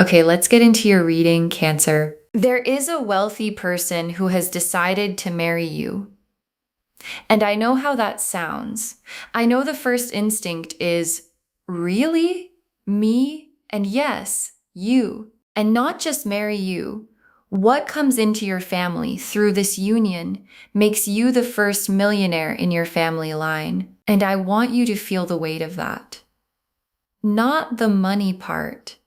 Okay, let's get into your reading, Cancer. There is a wealthy person who has decided to marry you. And I know how that sounds. I know the first instinct is, really? Me? And yes, you. And not just marry you. What comes into your family through this union makes you the first millionaire in your family line. And I want you to feel the weight of that. Not the money part,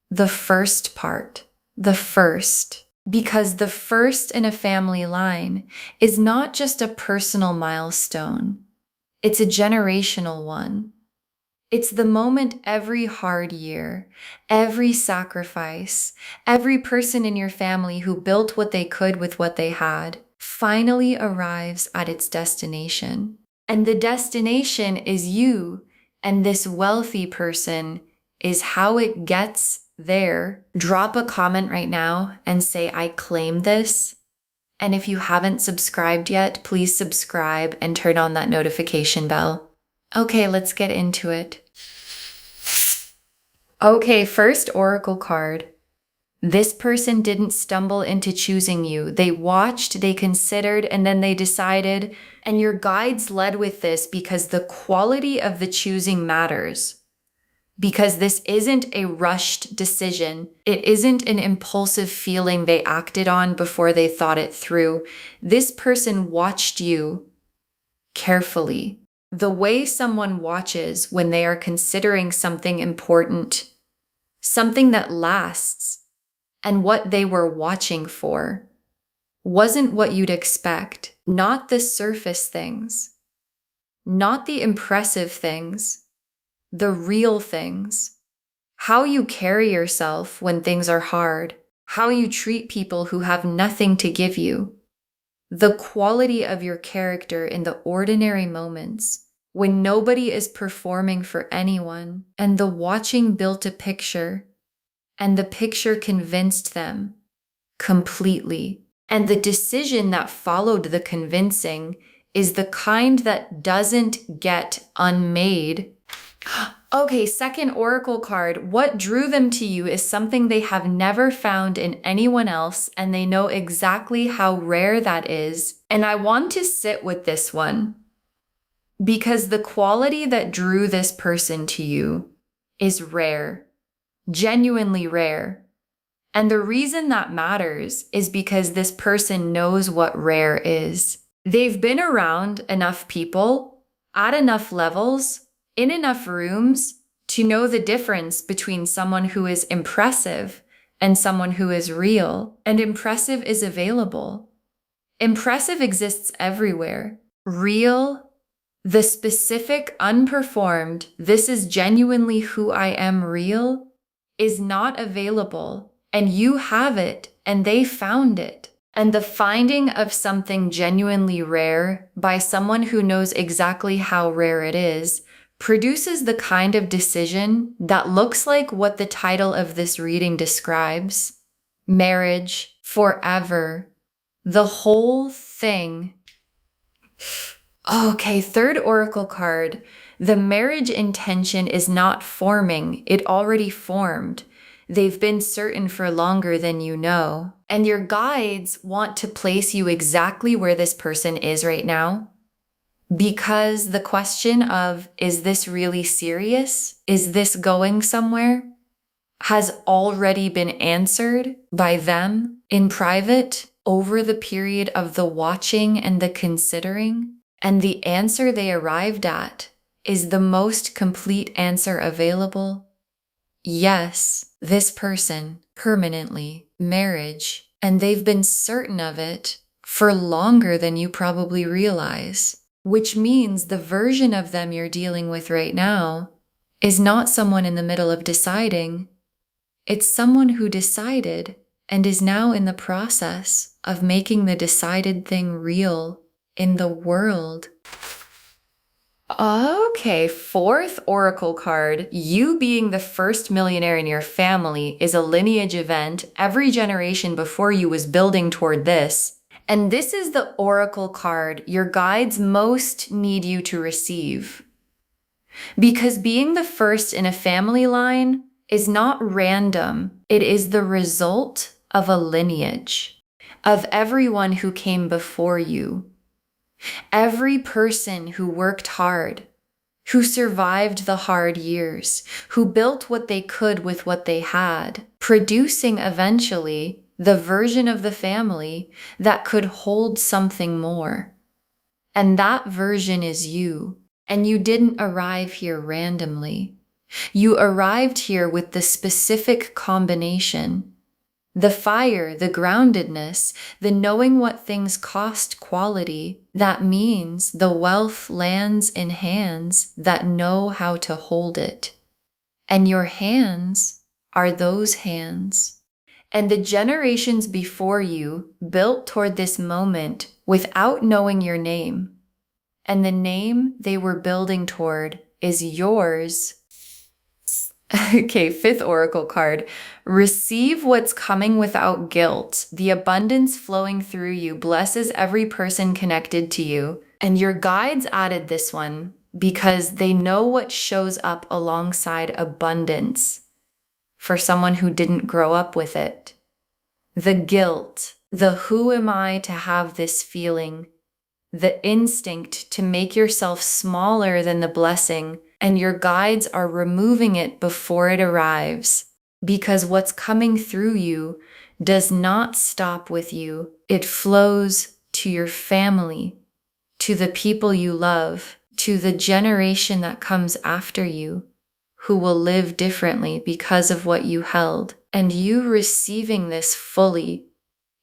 the first part, the first. Because the first in a family line is not just a personal milestone. It's a generational one. It's the moment every hard year, every sacrifice, every person in your family who built what they could with what they had finally arrives at its destination. And the destination is you, and this wealthy person is how it gets there. Drop a comment right now and say, I claim this. And if you haven't subscribed yet, please subscribe and turn on that notification bell. Okay, let's get into it. Okay, first oracle card. This person didn't stumble into choosing you. They watched, they considered, and then they decided. And your guides led with this because the quality of the choosing matters. Because this isn't a rushed decision. It isn't an impulsive feeling they acted on before they thought it through. This person watched you carefully. The way someone watches when they are considering something important, something that lasts, and what they were watching for wasn't what you'd expect. Not the surface things, not the impressive things, the real things. How you carry yourself when things are hard, how you treat people who have nothing to give you. The quality of your character in the ordinary moments when nobody is performing for anyone, and the watching built a picture, and the picture convinced them completely. And the decision that followed the convincing is the kind that doesn't get unmade. Okay, second oracle card. What drew them to you is something they have never found in anyone else, and they know exactly how rare that is. And I want to sit with this one because the quality that drew this person to you is rare, genuinely rare. And the reason that matters is because this person knows what rare is. They've been around enough people, at enough levels, in enough rooms to know the difference between someone who is impressive and someone who is real. And impressive is available. Impressive exists everywhere. Real, the specific, unperformed, this is genuinely who I am real, is not available. And you have it, and they found it. And the finding of something genuinely rare by someone who knows exactly how rare it is produces the kind of decision that looks like what the title of this reading describes. Marriage, forever, the whole thing. Okay, third oracle card. The marriage intention is not forming, it already formed. They've been certain for longer than you know. And your guides want to place you exactly where this person is right now. Because the question of, is this really serious? Is this going somewhere? Has already been answered by them in private over the period of the watching and the considering. And the answer they arrived at is the most complete answer available. Yes, this person, permanently, marriage, and they've been certain of it for longer than you probably realize, which means the version of them you're dealing with right now is not someone in the middle of deciding. It's someone who decided and is now in the process of making the decided thing real in the world. Okay, fourth oracle card. You being the first millionaire in your family is a lineage event. Every generation before you was building toward this. And this is the oracle card your guides most need you to receive. Because being the first in a family line is not random. It is the result of a lineage, of everyone who came before you. Every person who worked hard, who survived the hard years, who built what they could with what they had, producing eventually the version of the family that could hold something more. And that version is you. And you didn't arrive here randomly. You arrived here with the specific combination. The fire, the groundedness, the knowing what things cost quality. That means the wealth lands in hands that know how to hold it. And your hands are those hands. And the generations before you built toward this moment without knowing your name. And the name they were building toward is yours. Okay, fifth oracle card. Receive what's coming without guilt. The abundance flowing through you blesses every person connected to you. And your guides added this one because they know what shows up alongside abundance for someone who didn't grow up with it. The guilt, the who am I to have this feeling, the instinct to make yourself smaller than the blessing, and your guides are removing it before it arrives, because what's coming through you does not stop with you. It flows to your family, to the people you love, to the generation that comes after you, who will live differently because of what you held. And you receiving this fully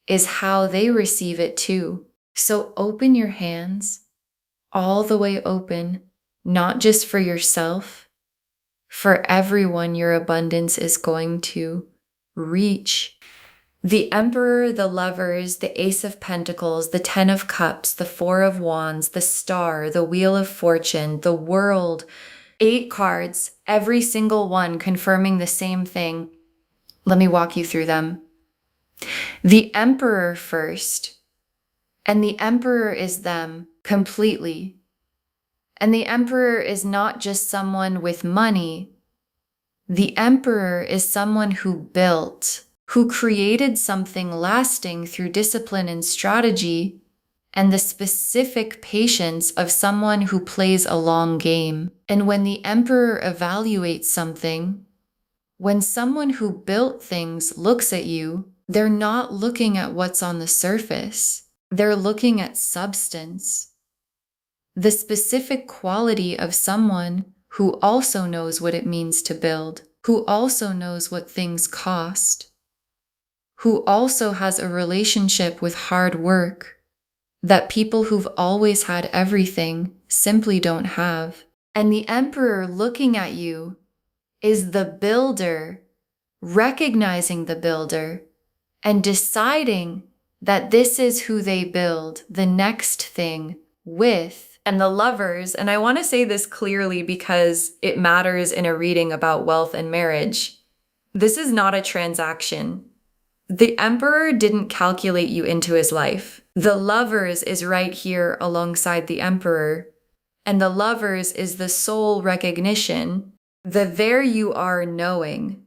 is how they receive it too. So open your hands, all the way open, not just for yourself, for everyone your abundance is going to reach. The Emperor, the Lovers, the Ace of Pentacles, the Ten of Cups, the Four of Wands, the Star, the Wheel of Fortune, the World, 8 cards, every single one confirming the same thing. Let me walk you through them. The Emperor first, and the Emperor is them completely. And the Emperor is not just someone with money. The Emperor is someone who built, who created something lasting through discipline and strategy, and the specific patience of someone who plays a long game. And when the Emperor evaluates something, when someone who built things looks at you, they're not looking at what's on the surface. They're looking at substance. The specific quality of someone who also knows what it means to build, who also knows what things cost, who also has a relationship with hard work that people who've always had everything simply don't have. And the Emperor looking at you is the builder, recognizing the builder and deciding that this is who they build the next thing with. And the Lovers, and I want to say this clearly because it matters in a reading about wealth and marriage. This is not a transaction. The Emperor didn't calculate you into his life. The Lovers is right here alongside the Emperor. And the Lovers is the soul recognition, the there you are knowing,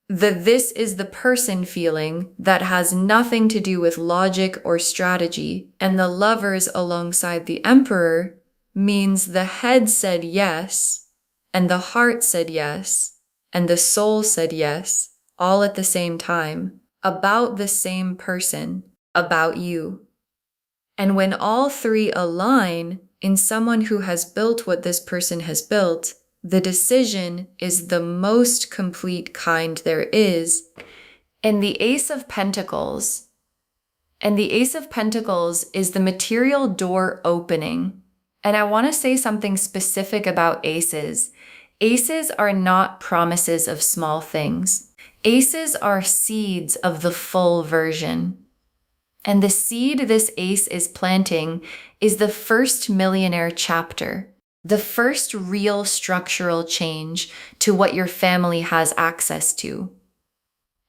the this is the person feeling that has nothing to do with logic or strategy. And the Lovers alongside the Emperor means the head said yes, and the heart said yes, and the soul said yes, all at the same time, about the same person, about you. And when all three align in someone who has built what this person has built, the decision is the most complete kind there is. And the Ace of Pentacles, and the Ace of Pentacles is the material door opening. And I want to say something specific about aces. Aces are not promises of small things. Aces are seeds of the full version. And the seed this ace is planting is the first Millionaire chapter, the first real structural change to what your family has access to.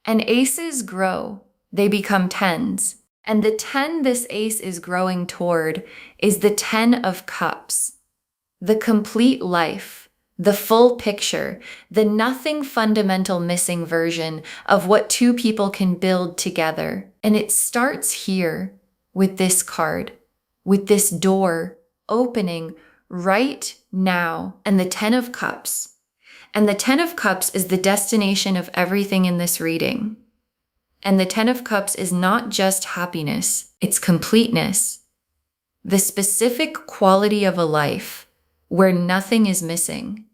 And aces grow, they become tens. And the 10 this ace is growing toward is the 10 of Cups, the complete life, the full picture, the nothing fundamental missing version of what two people can build together. And it starts here with this card, with this door opening right now, and the 10 of Cups. And the 10 of Cups is the destination of everything in this reading. And the 10 of Cups is not just happiness, it's completeness. The specific quality of a life where nothing is missing.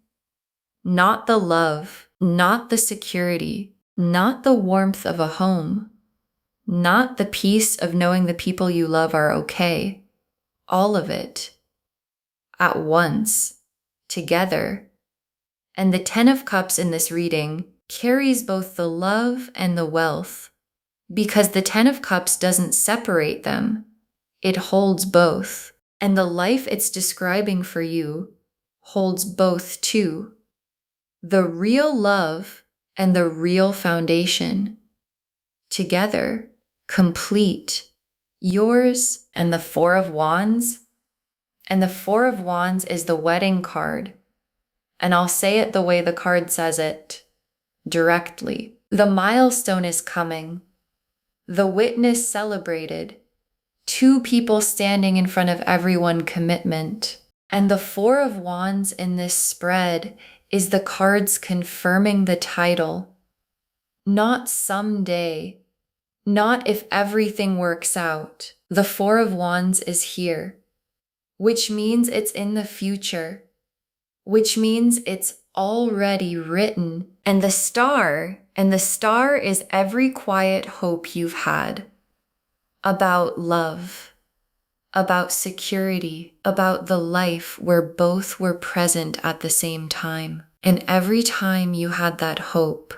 Not the love, not the security, not the warmth of a home, not the peace of knowing the people you love are okay. All of it. At once. Together. And the 10 of Cups in this reading carries both the love and the wealth, because the 10 of Cups doesn't separate them. It holds both. And the life it's describing for you holds both too. The real love and the real foundation. Together, complete. Yours and the 4 of Wands. And the 4 of Wands is the wedding card. And I'll say it the way the card says it, directly. The milestone is coming. The witness celebrated. 2 people standing in front of everyone, commitment. And the 4 of Wands in this spread is the cards confirming the title. Not someday. Not if everything works out. The 4 of Wands is here, which means it's in the future, which means it's already written. And the star is every quiet hope you've had about love, about security, about the life where both were present at the same time. And every time you had that hope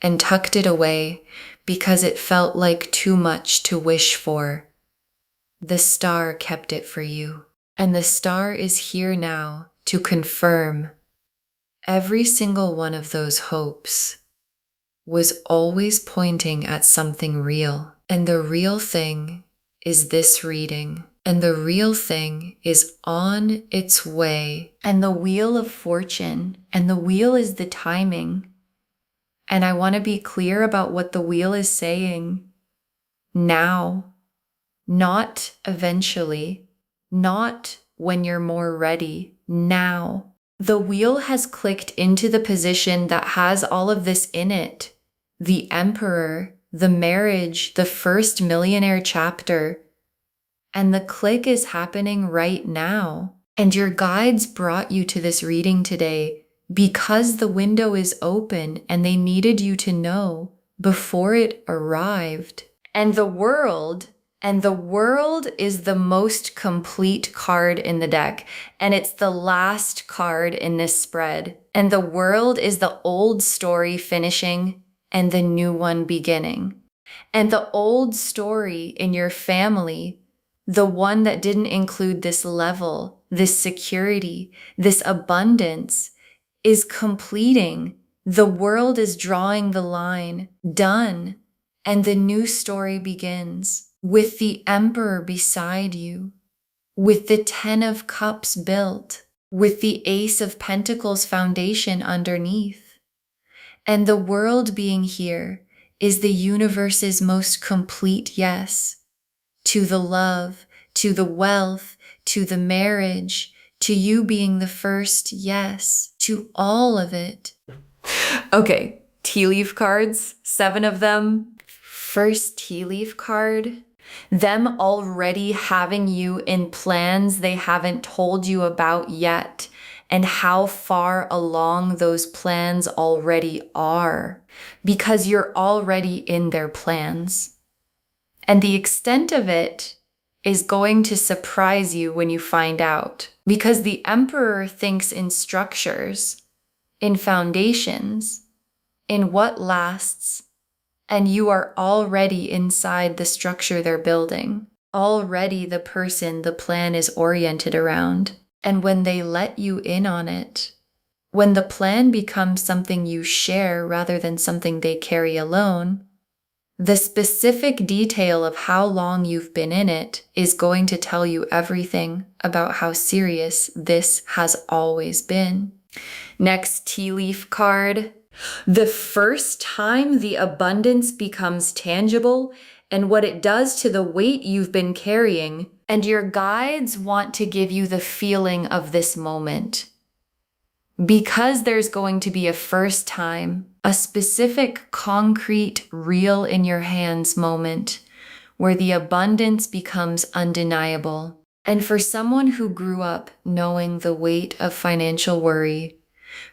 and tucked it away because it felt like too much to wish for, the star kept it for you. And the star is here now to confirm every single one of those hopes was always pointing at something real. And the real thing is this reading. And the real thing is on its way. And the wheel of fortune, and the wheel is the timing. And I want to be clear about what the wheel is saying. Now, not eventually, not when you're more ready, now. The wheel has clicked into the position that has all of this in it. The Emperor, the marriage, the first Millionaire chapter. And the click is happening right now. And your guides brought you to this reading today because the window is open and they needed you to know before it arrived. And the world is the most complete card in the deck. And it's the last card in this spread. And the world is the old story finishing and the new one beginning. And the old story in your family, the one that didn't include this level, this security, this abundance, is completing. The world is drawing the line, done, and the new story begins with the Emperor beside you, with the 10 of Cups built, with the Ace of Pentacles foundation underneath. And the world being here is the universe's most complete yes to the love, to the wealth, to the marriage, to you being the first yes, to all of it. Okay, tea leaf cards, 7 of them. First tea leaf card, them already having you in plans they haven't told you about yet, and how far along those plans already are, because you're already in their plans. And the extent of it is going to surprise you when you find out, because the Emperor thinks in structures, in foundations, in what lasts, and you are already inside the structure they're building, already the person the plan is oriented around. And when they let you in on it, when the plan becomes something you share rather than something they carry alone, the specific detail of how long you've been in it is going to tell you everything about how serious this has always been. Next tea leaf card. The first time the abundance becomes tangible and what it does to the weight you've been carrying, and your guides want to give you the feeling of this moment. Because there's going to be a first time, a specific, concrete, real in your hands moment where the abundance becomes undeniable. And for someone who grew up knowing the weight of financial worry,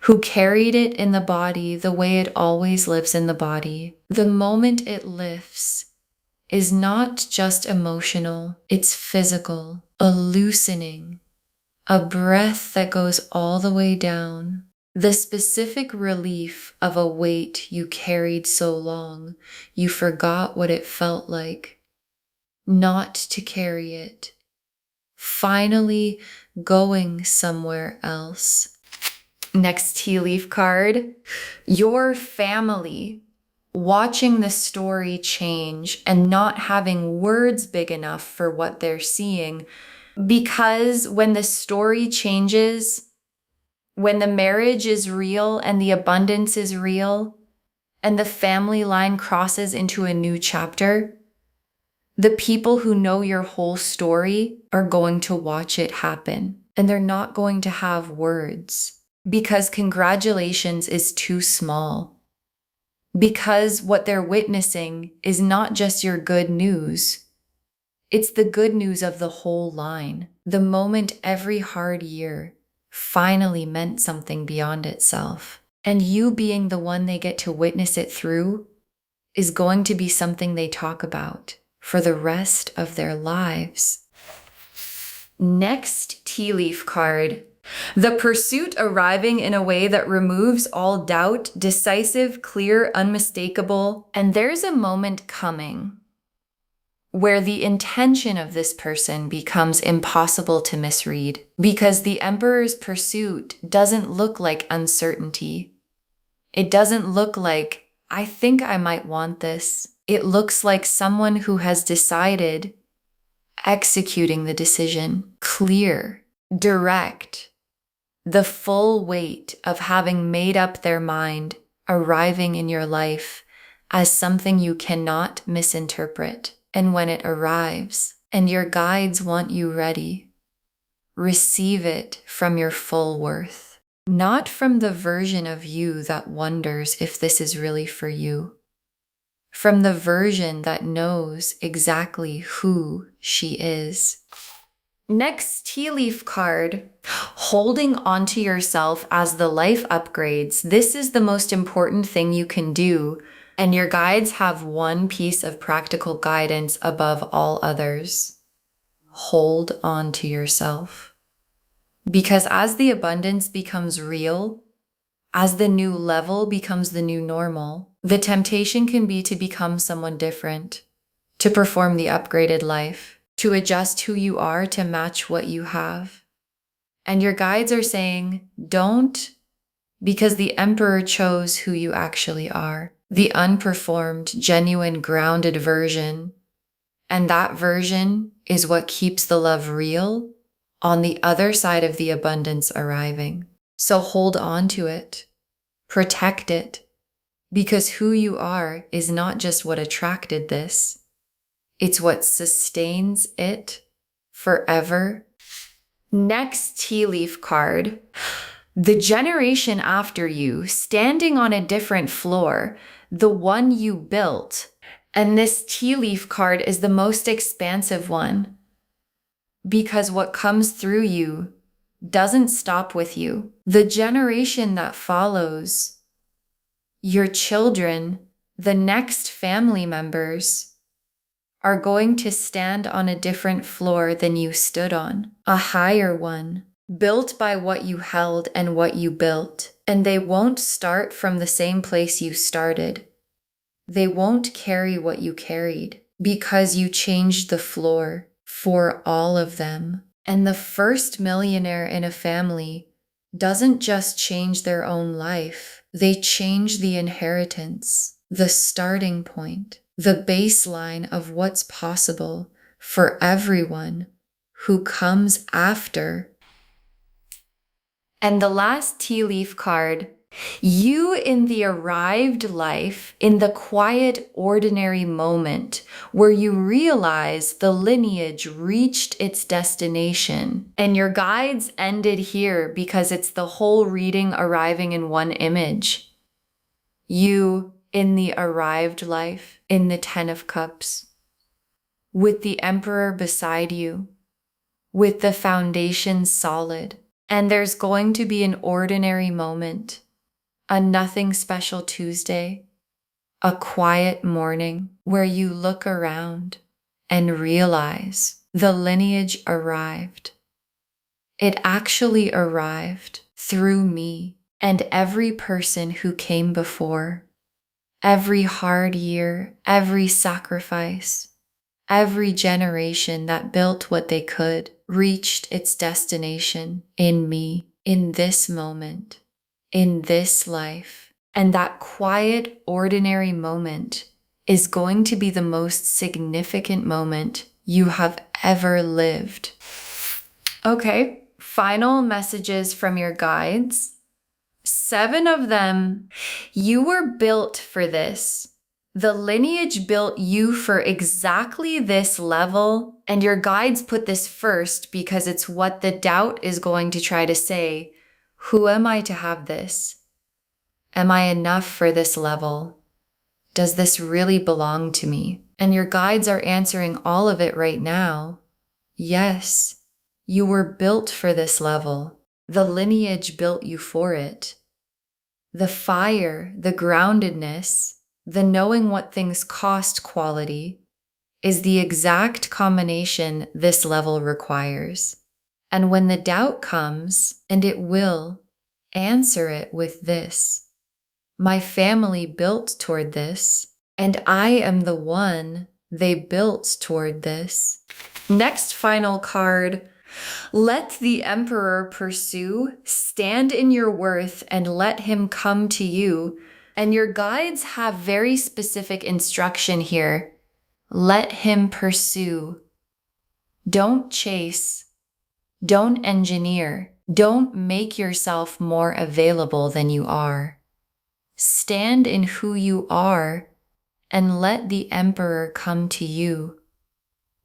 who carried it in the body the way it always lives in the body, the moment it lifts is not just emotional, it's physical, a loosening, a breath that goes all the way down. The specific relief of a weight you carried so long, you forgot what it felt like not to carry it. Finally going somewhere else. Next tea leaf card. Your family watching the story change and not having words big enough for what they're seeing. Because when the story changes, when the marriage is real and the abundance is real, and the family line crosses into a new chapter, the people who know your whole story are going to watch it happen, and they're not going to have words because congratulations is too small. Because what they're witnessing is not just your good news. It's the good news of the whole line. The moment every hard year finally meant something beyond itself. And you being the one they get to witness it through is going to be something they talk about for the rest of their lives. Next tea leaf card. The pursuit arriving in a way that removes all doubt, decisive, clear, unmistakable. And there's a moment coming where the intention of this person becomes impossible to misread because the Emperor's pursuit doesn't look like uncertainty. It doesn't look like, I think I might want this. It looks like someone who has decided, executing the decision, clear, direct, the full weight of having made up their mind, arriving in your life as something you cannot misinterpret. And when it arrives and your guides want you ready, receive it from your full worth, not from the version of you that wonders if this is really for you, from the version that knows exactly who she is. Next tea leaf card, holding onto yourself as the life upgrades. This is the most important thing you can do. And your guides have one piece of practical guidance above all others. Hold on to yourself. Because as the abundance becomes real, as the new level becomes the new normal, the temptation can be to become someone different, to perform the upgraded life, to adjust who you are to match what you have. And your guides are saying, don't, because the Emperor chose who you actually are. The unperformed, genuine, grounded version. And that version is what keeps the love real on the other side of the abundance arriving. So hold on to it. Protect it. Because who you are is not just what attracted this. It's what sustains it forever. Next tea leaf card. The generation after you, standing on a different floor, the one you built. And this tea leaf card is the most expansive one because what comes through you doesn't stop with you. The generation that follows, your children, the next family members, are going to stand on a different floor than you stood on, a higher one, built by what you held and what you built. And they won't start from the same place you started. They won't carry what you carried because you changed the floor for all of them. And the first millionaire in a family doesn't just change their own life. They change the inheritance, the starting point, the baseline of what's possible for everyone who comes after. And the last tea leaf card, you in the arrived life, in the quiet, ordinary moment where you realize the lineage reached its destination. And your guides ended here because it's the whole reading arriving in one image. You in the arrived life, in the Ten of Cups, with the Emperor beside you, with the foundation solid. And there's going to be an ordinary moment, a nothing special Tuesday, a quiet morning where you look around and realize the lineage arrived. It actually arrived through me and every person who came before. Every hard year, every sacrifice, every generation that built what they could reached its destination in me, in this moment, in this life. And that quiet, ordinary moment is going to be the most significant moment you have ever lived. Okay, final messages from your guides. 7 of them, you were built for this. The lineage built you for exactly this level, and your guides put this first because it's what the doubt is going to try to say. Who am I to have this? Am I enough for this level? Does this really belong to me? And your guides are answering all of it right now. Yes, you were built for this level. The lineage built you for it. The fire, the groundedness, the knowing what things cost quality is the exact combination this level requires. And when the doubt comes, and it will, answer it with this. My family built toward this, and I am the one they built toward this. Next final card. Let the Emperor pursue, stand in your worth, and let him come to you. And your guides have very specific instruction here. Let him pursue. Don't chase. Don't engineer. Don't make yourself more available than you are. Stand in who you are and let the Emperor come to you.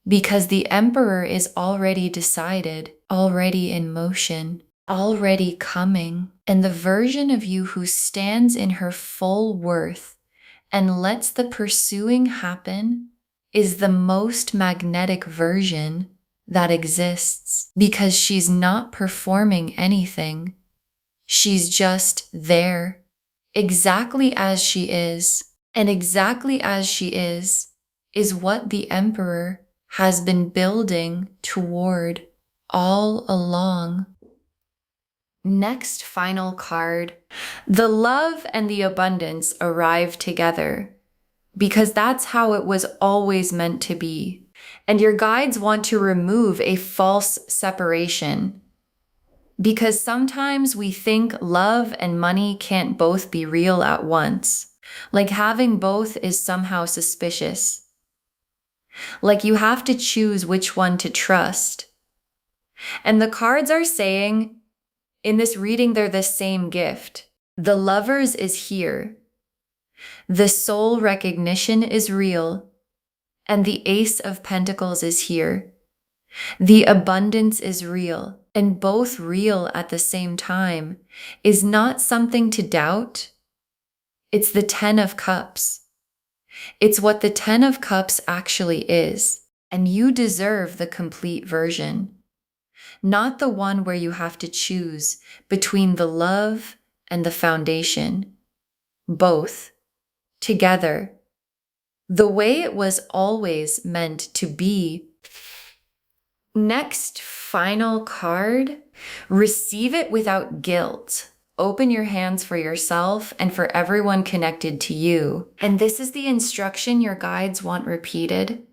Because the Emperor is already decided, already in motion, already coming. And the version of you who stands in her full worth and lets the pursuing happen is the most magnetic version that exists, because she's not performing anything. She's just there, exactly as she is. And exactly as she is what the Emperor has been building toward all along. Next final card. The love and the abundance arrive together because that's how it was always meant to be. And your guides want to remove a false separation because sometimes we think love and money can't both be real at once. Like having both is somehow suspicious. Like you have to choose which one to trust. And the cards are saying, in this reading, they're the same gift. The Lovers is here. The soul recognition is real. And the Ace of Pentacles is here. The abundance is real. And both real at the same time is not something to doubt. It's the 10 of Cups. It's what the 10 of Cups actually is, and you deserve the complete version. Not the one where you have to choose between the love and the foundation. Both, together. The way it was always meant to be. Next, final card. Receive it without guilt. Open your hands for yourself and for everyone connected to you. And this is the instruction your guides want repeated.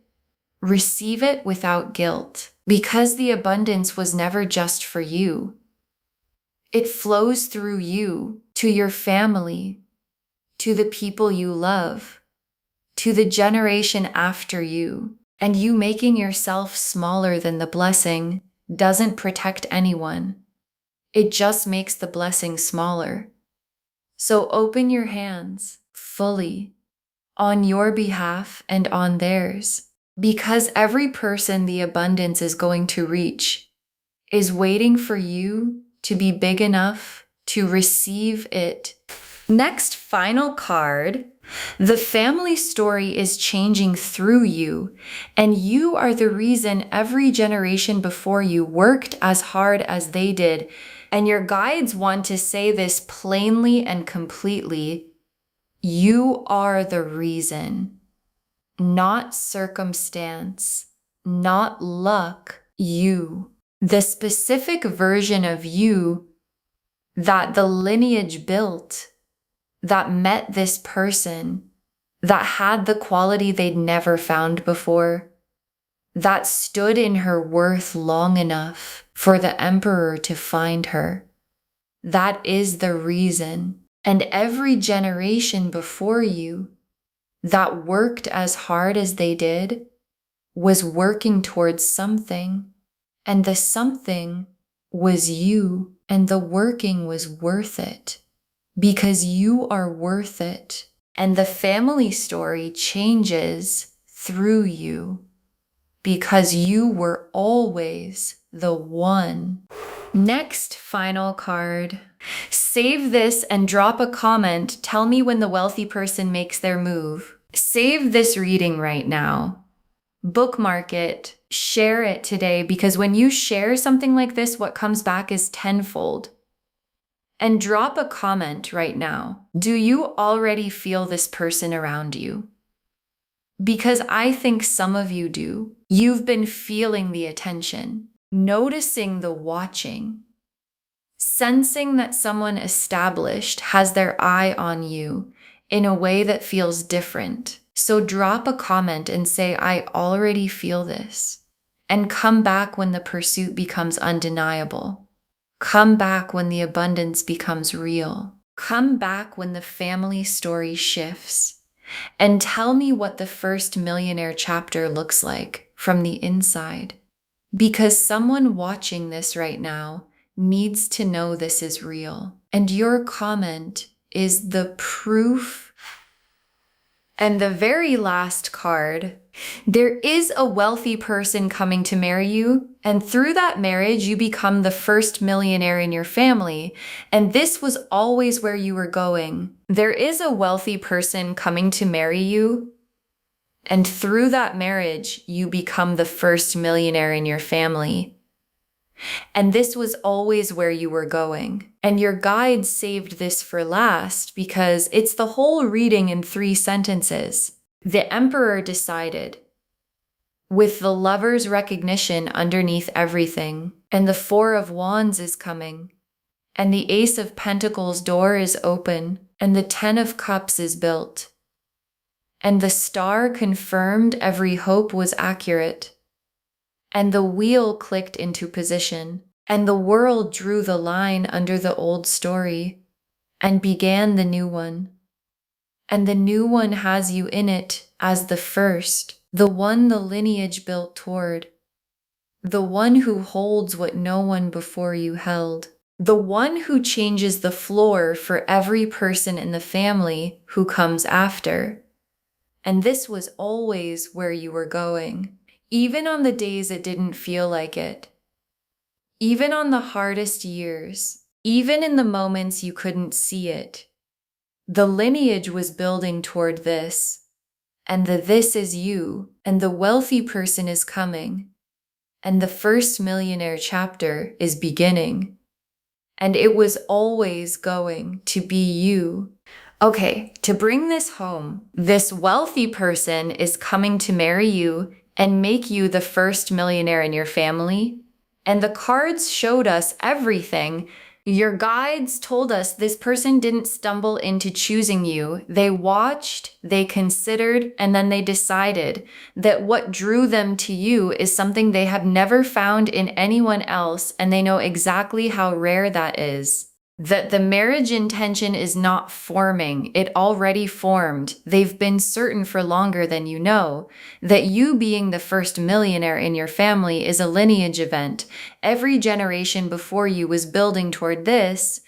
Receive it without guilt, because the abundance was never just for you. It flows through you, to your family, to the people you love, to the generation after you. And you making yourself smaller than the blessing doesn't protect anyone. It just makes the blessing smaller. So open your hands fully on your behalf and on theirs, because every person the abundance is going to reach is waiting for you to be big enough to receive it. Next, final card. The family story is changing through you, and you are the reason every generation before you worked as hard as they did. And your guides want to say this plainly and completely. You are the reason, not circumstance, not luck, you. The specific version of you that the lineage built, that met this person, that had the quality they'd never found before, that stood in her worth long enough for the emperor to find her. That is the reason. And every generation before you that worked as hard as they did was working towards something. And the something was you, and the working was worth it. Because you are worth it. And the family story changes through you. Because you were always the one. Next, final card. Save this and drop a comment. Tell me when the wealthy person makes their move. Save this reading right now. Bookmark it. Share it today, because when you share something like this, what comes back is tenfold. And drop a comment right now. Do you already feel this person around you? Because I think some of you do. You've been feeling the attention, noticing the watching, sensing that someone established has their eye on you in a way that feels different. So drop a comment and say, I already feel this. And come back when the pursuit becomes undeniable. Come back when the abundance becomes real. Come back when the family story shifts. And tell me what the first Millionaire chapter looks like from the inside. Because someone watching this right now needs to know this is real. And your comment is the proof. And the very last card, there is a wealthy person coming to marry you, and through that marriage, you become the first millionaire in your family, and this was always where you were going. There is a wealthy person coming to marry you, and through that marriage, you become the first millionaire in your family. And this was always where you were going. And your guide saved this for last because it's the whole reading in 3 sentences. The emperor decided, with the lover's recognition underneath everything, and the 4 of Wands is coming, and the Ace of Pentacles door is open, and the 10 of Cups is built. And the star confirmed every hope was accurate. And the wheel clicked into position, and the world drew the line under the old story and began the new one. And the new one has you in it as the first, the one the lineage built toward, the one who holds what no one before you held, the one who changes the floor for every person in the family who comes after. And this was always where you were going. Even on the days it didn't feel like it. Even on the hardest years. Even in the moments you couldn't see it. The lineage was building toward this. And the this is you. And the wealthy person is coming. And the first millionaire chapter is beginning. And it was always going to be you. Okay, to bring this home, this wealthy person is coming to marry you and make you the first millionaire in your family. And the cards showed us everything. Your guides told us this person didn't stumble into choosing you. They watched, they considered, and then they decided that what drew them to you is something they have never found in anyone else, and they know exactly how rare that is. That the marriage intention is not forming, it already formed. They've been certain for longer than you know. That you being the first millionaire in your family is a lineage event. Every generation before you was building toward this,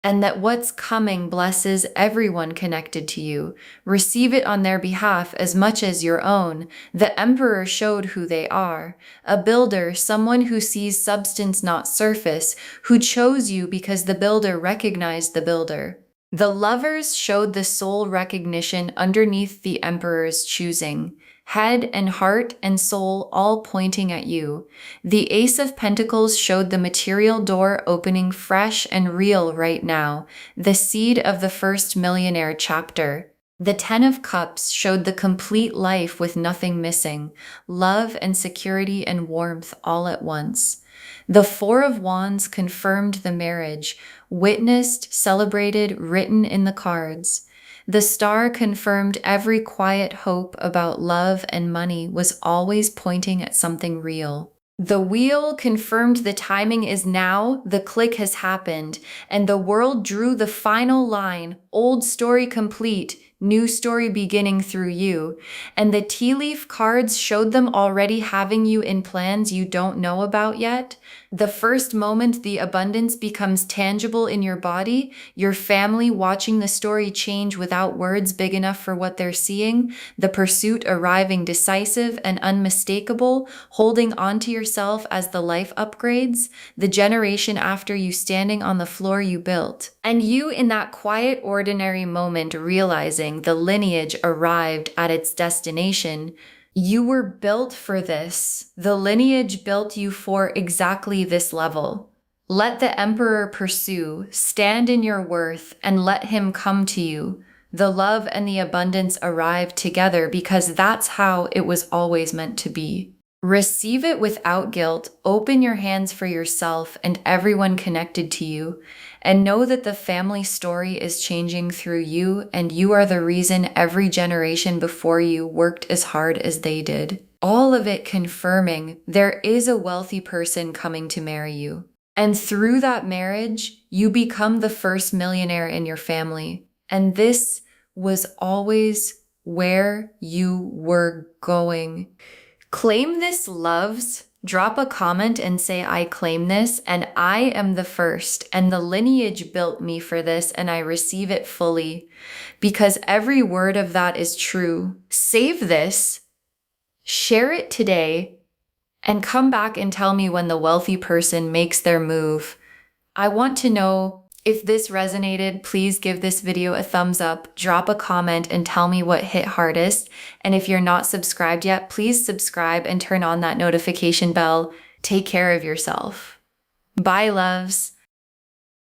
and that what's coming blesses everyone connected to you. Receive it on their behalf as much as your own. The emperor showed who they are. A builder, someone who sees substance not surface, who chose you because the builder recognized the builder. The lovers showed the soul recognition underneath the emperor's choosing. Head and heart and soul all pointing at you. The Ace of Pentacles showed the material door opening fresh and real right now, the seed of the first millionaire chapter. The Ten of Cups showed the complete life with nothing missing, love and security and warmth all at once. The Four of Wands confirmed the marriage, witnessed, celebrated, written in the cards. The star confirmed every quiet hope about love and money was always pointing at something real. The wheel confirmed the timing is now, the click has happened, and the world drew the final line, old story complete, new story beginning through you. And the tea leaf cards showed them already having you in plans you don't know about yet. The first moment the abundance becomes tangible in your body, your family watching the story change without words big enough for what they're seeing, the pursuit arriving decisive and unmistakable, holding onto yourself as the life upgrades, the generation after you standing on the floor you built. And you in that quiet, ordinary moment realizing the lineage arrived at its destination. You were built for this. The lineage built you for exactly this level. Let the emperor pursue, stand in your worth, and let him come to you. The love and the abundance arrive together because that's how it was always meant to be. Receive it without guilt, open your hands for yourself and everyone connected to you, and know that the family story is changing through you, and you are the reason every generation before you worked as hard as they did. All of it confirming there is a wealthy person coming to marry you. And through that marriage, you become the first millionaire in your family. And this was always where you were going. Claim this, loves. Drop a comment and say, I claim this, and I am the first, and the lineage built me for this, and I receive it fully, because every word of that is true. Save this, share it today, and come back and tell me when the wealthy person makes their move. I want to know. If this resonated, please give this video a thumbs up, drop a comment, and tell me what hit hardest. And if you're not subscribed yet, please subscribe and turn on that notification bell. Take care of yourself. Bye, loves.